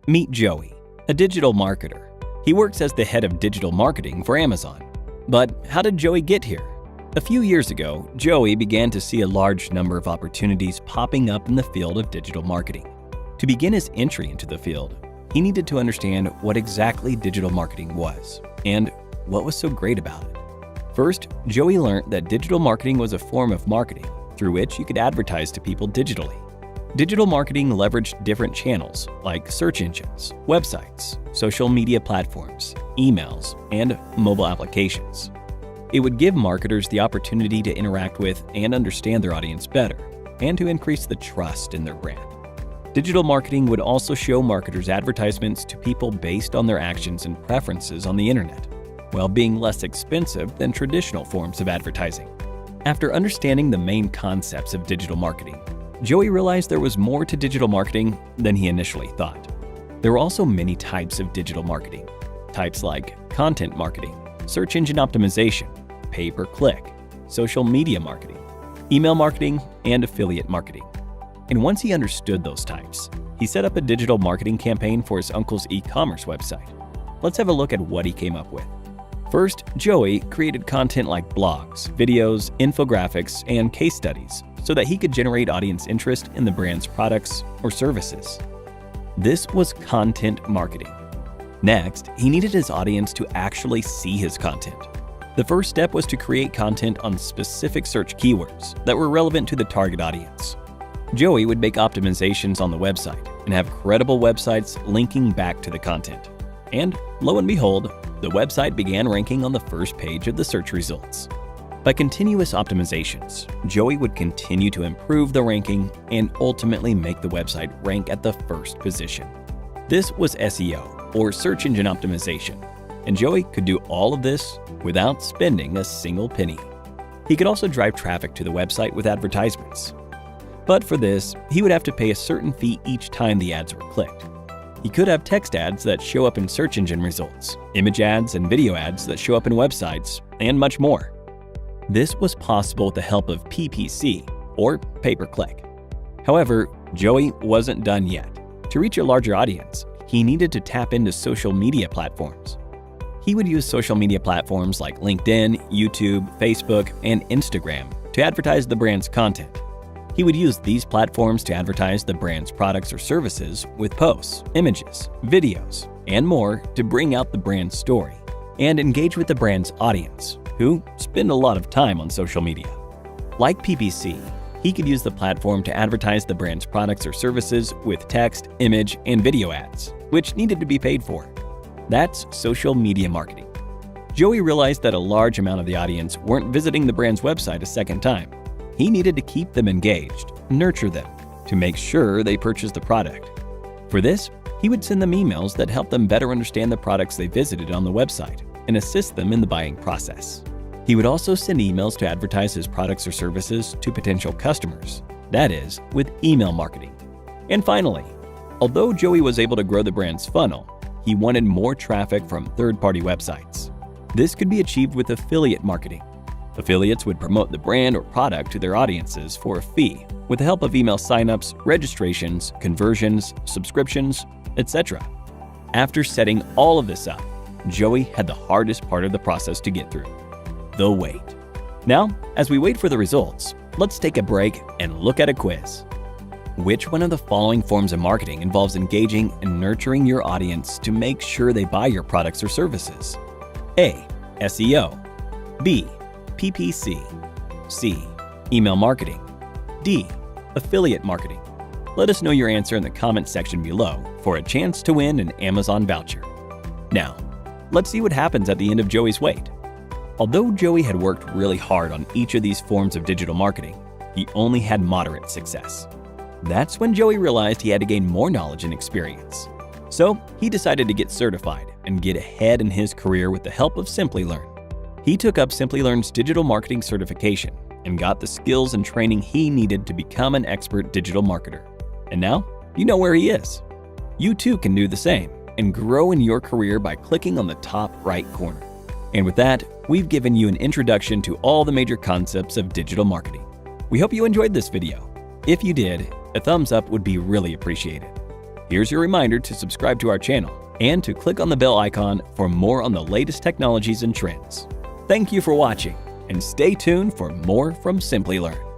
Meet Joey, a digital marketer. He works as the head of digital marketing for Amazon. But how did Joey get here? A few years ago, Joey began to see a large number of opportunities popping up in the field of digital marketing. To begin his entry into the field, he needed to understand what exactly digital marketing was and what was so great about it. First, Joey learned that digital marketing was a form of marketing through which you could advertise to people digitally. Digital marketing leveraged different channels like search engines, websites, social media platforms, emails, and mobile applications. It would give marketers the opportunity to interact with and understand their audience better, and to increase the trust in their brand. Digital marketing would also show marketers advertisements to people based on their actions and preferences on the internet, while being less expensive than traditional forms of advertising. After understanding the main concepts of digital marketing, Joey realized there was more to digital marketing than he initially thought. There were also many types of digital marketing. Types like content marketing, search engine optimization, pay-per-click, social media marketing, email marketing, and affiliate marketing. And once he understood those types, he set up a digital marketing campaign for his uncle's e-commerce website. Let's have a look at what he came up with. First, Joey created content like blogs, videos, infographics, and case studies so that he could generate audience interest in the brand's products or services. This was content marketing. Next, he needed his audience to actually see his content. The first step was to create content on specific search keywords that were relevant to the target audience. Joey would make optimizations on the website and have credible websites linking back to the content. And lo and behold, the website began ranking on the first page of the search results. By continuous optimizations, Joey would continue to improve the ranking and ultimately make the website rank at the first position. This was SEO, or search engine optimization, and Joey could do all of this without spending a single penny. He could also drive traffic to the website with advertisements. But for this, he would have to pay a certain fee each time the ads were clicked. He could have text ads that show up in search engine results, image ads and video ads that show up in websites, and much more. This was possible with the help of PPC, or pay-per-click. However, Joey wasn't done yet. To reach a larger audience, he needed to tap into social media platforms. He would use social media platforms like LinkedIn, YouTube, Facebook, and Instagram to advertise the brand's content. He would use these platforms to advertise the brand's products or services with posts, images, videos, and more to bring out the brand's story and engage with the brand's audience, who spend a lot of time on social media. Like PPC, he could use the platform to advertise the brand's products or services with text, image, and video ads, which needed to be paid for. That's social media marketing. Joey realized that a large amount of the audience weren't visiting the brand's website a second time. He needed to keep them engaged, nurture them, to make sure they purchased the product. For this, he would send them emails that helped them better understand the products they visited on the website and assist them in the buying process. He would also send emails to advertise his products or services to potential customers, that is, with email marketing. And finally, although Joey was able to grow the brand's funnel, he wanted more traffic from third-party websites. This could be achieved with affiliate marketing. Affiliates would promote the brand or product to their audiences for a fee with the help of email signups, registrations, conversions, subscriptions, etc. After setting all of this up, Joey had the hardest part of the process to get through: the wait. Now, as we wait for the results, let's take a break and look at a quiz. Which one of the following forms of marketing involves engaging and nurturing your audience to make sure they buy your products or services? A. SEO. B. PPC. C. Email marketing. D. Affiliate marketing. Let us know your answer in the comment section below for a chance to win an Amazon voucher. Now, let's see what happens at the end of Joey's wait. Although Joey had worked really hard on each of these forms of digital marketing, he only had moderate success. That's when Joey realized he had to gain more knowledge and experience. So he decided to get certified and get ahead in his career with the help of Simplilearn. He took up Simplilearn's digital marketing certification and got the skills and training he needed to become an expert digital marketer. And now, you know where he is. You too can do the same and grow in your career by clicking on the top right corner. And with that, we've given you an introduction to all the major concepts of digital marketing. We hope you enjoyed this video. If you did, a thumbs up would be really appreciated. Here's your reminder to subscribe to our channel and to click on the bell icon for more on the latest technologies and trends. Thank you for watching, and stay tuned for more from Simply Learn.